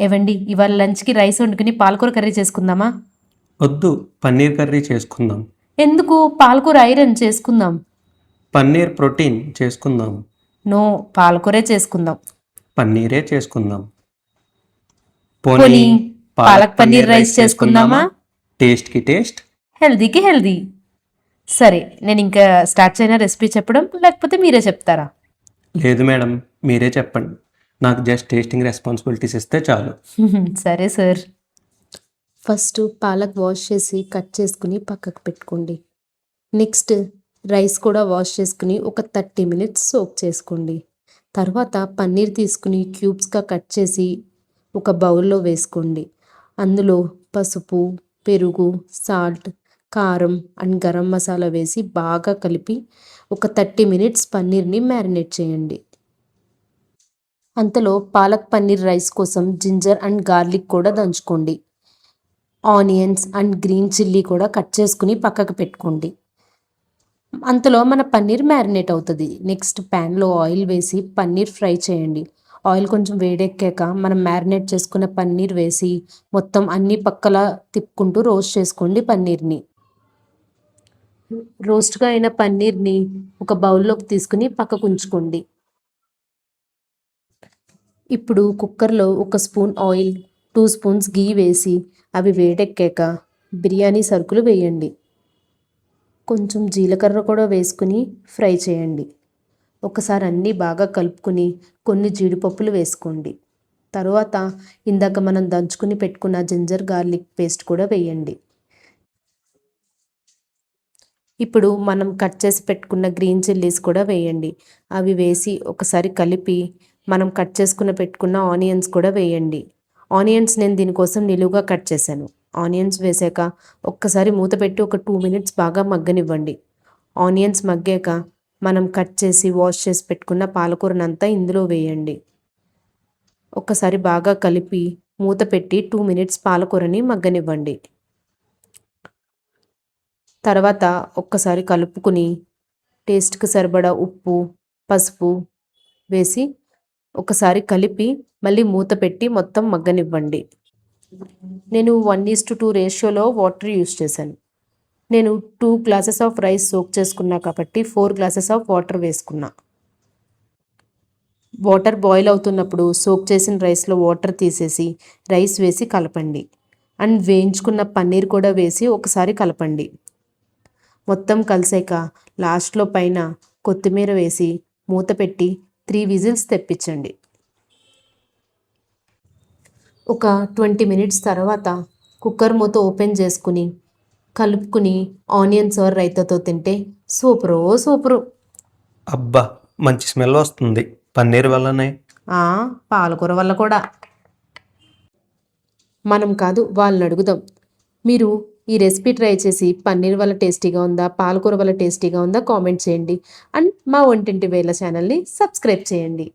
ఏవండి, ఇవాళ లంచ్కి రైస్ వండుకుని పాలకూర కర్రీ చేసుకుందామా? వద్దు, పన్నీర్ కర్రీ చేసుకుందాం. ఎందుకు? పాలకూర ఐరన్ చేసుకుందాం. పన్నీర్ ప్రోటీన్ చేసుకుందాం. నో, పాలకూరే చేసుకుందాం. పన్నీరే చేసుకుందాం. పోనీ పాలక్ పన్నీర్ రైస్ చేసుకుందామా? టేస్ట్కి టేస్ట్, హెల్దీకి హెల్దీ. సరే, నేను ఇంకా స్టార్ట్ చేయన రెసిపీ చెప్పడం, లేకపోతే మీరే చెప్తారా? లేదు మేడం, మీరే చెప్పండి. నాకు జస్ట్ టేస్టింగ్ రెస్పాన్సిబిలిటీస్ ఇస్తే చాలు. సరే సార్. ఫస్ట్ పాలక్ వాష్ చేసి కట్ చేసుకుని పక్కకు పెట్టుకోండి. నెక్స్ట్ రైస్ కూడా వాష్ చేసుకుని ఒక 30 మినిట్స్ సోక్ చేసుకోండి. తర్వాత పన్నీర్ తీసుకుని క్యూబ్స్గా కట్ చేసి ఒక బౌల్లో వేసుకోండి. అందులో పసుపు, పెరుగు, సాల్ట్, కారం అండ్ గరం మసాలా వేసి బాగా కలిపి ఒక 30 మినిట్స్ పన్నీర్ని మ్యారినేట్ చేయండి. అంతలో పాలక్ పన్నీర్ రైస్ కోసం జింజర్ అండ్ గార్లిక్ కూడా దంచుకోండి. ఆనియన్స్ అండ్ గ్రీన్ చిల్లీ కూడా కట్ చేసుకుని పక్కకు పెట్టుకోండి. అంతలో మన పన్నీర్ మ్యారినేట్ అవుతుంది. నెక్స్ట్ ప్యాన్లో ఆయిల్ వేసి పన్నీర్ ఫ్రై చేయండి. ఆయిల్ కొంచెం వేడెక్కాక మనం మ్యారినేట్ చేసుకున్న పన్నీర్ వేసి మొత్తం అన్ని పక్కల తిప్పుకుంటూ రోస్ట్ చేసుకోండి. పన్నీర్ని రోస్ట్గా అయిన పన్నీర్ని ఒక బౌల్లోకి తీసుకుని పక్కకు ఉంచుకోండి. ఇప్పుడు కుక్కర్లో 1 స్పూన్ ఆయిల్, 2 స్పూన్స్ గీ వేసి అవి వేడెక్కాక బిర్యానీ సరుకులు వేయండి. కొంచెం జీలకర్ర కూడా వేసుకుని ఫ్రై చేయండి. ఒకసారి అన్నీ బాగా కలుపుకుని కొన్ని జీడిపప్పులు వేసుకోండి. తర్వాత ఇందాక మనం దంచుకుని పెట్టుకున్న జింజర్ గార్లిక్ పేస్ట్ కూడా వేయండి. ఇప్పుడు మనం కట్ చేసి పెట్టుకున్న గ్రీన్ చిల్లీస్ కూడా వేయండి. అవి వేసి ఒకసారి కలిపి మనం కట్ చేసుకున్న పెట్టుకున్న ఆనియన్స్ కూడా వేయండి. ఆనియన్స్ నేను దీనికోసం నిలువుగా కట్ చేశాను. ఆనియన్స్ వేసాక ఒక్కసారి మూత పెట్టి ఒక 2 మినిట్స్ బాగా మగ్గనివ్వండి. ఆనియన్స్ మగ్గాక మనం కట్ చేసి వాష్ చేసి పెట్టుకున్న పాలకూరనంతా ఇందులో వేయండి. ఒక్కసారి బాగా కలిపి మూత పెట్టి 2 మినిట్స్ పాలకూరని మగ్గనివ్వండి. తర్వాత ఒక్కసారి కలుపుకుని టేస్ట్కి సరిపడా ఉప్పు, పసుపు వేసి ఒకసారి కలిపి మళ్ళీ మూత పెట్టి మొత్తం మగ్గనివ్వండి. నేను 1:2 రేషియోలో వాటర్ యూస్ చేశాను. నేను 2 గ్లాసెస్ ఆఫ్ రైస్ సోక్ చేసుకున్నా కాబట్టి 4 గ్లాసెస్ ఆఫ్ వాటర్ వేసుకున్నా. వాటర్ బాయిల్ అవుతున్నప్పుడు సోక్ చేసిన రైస్లో వాటర్ తీసేసి రైస్ వేసి కలపండి. అండ్ వేయించుకున్న పన్నీర్ కూడా వేసి ఒకసారి కలపండి. మొత్తం కలిసాక లాస్ట్లో పైన కొత్తిమీర వేసి మూత పెట్టి 3 విజిల్స్ తెప్పించండి. ఒక 20 మినిట్స్ తర్వాత కుక్కర్ మూత ఓపెన్ చేసుకుని కలుపుకుని ఆనియన్స్ ఆర్ రైతాతో తింటే సూపరు. అబ్బా, మంచి స్మెల్ వస్తుంది. పన్నీర్ వల్లనే. పాలకూర వల్ల కూడా. మనం కాదు, వాళ్ళని అడుగుదాం. మీరు ఈ రెసిపీ ట్రై చేసి పన్నీర్ వల్ల టేస్టీగా ఉందా, పాలకూర వల్ల టేస్టీగా ఉందా కామెంట్ చేయండి. అండ్ మా వంటింటి వేళ ఛానల్ని సబ్స్క్రైబ్ చేయండి.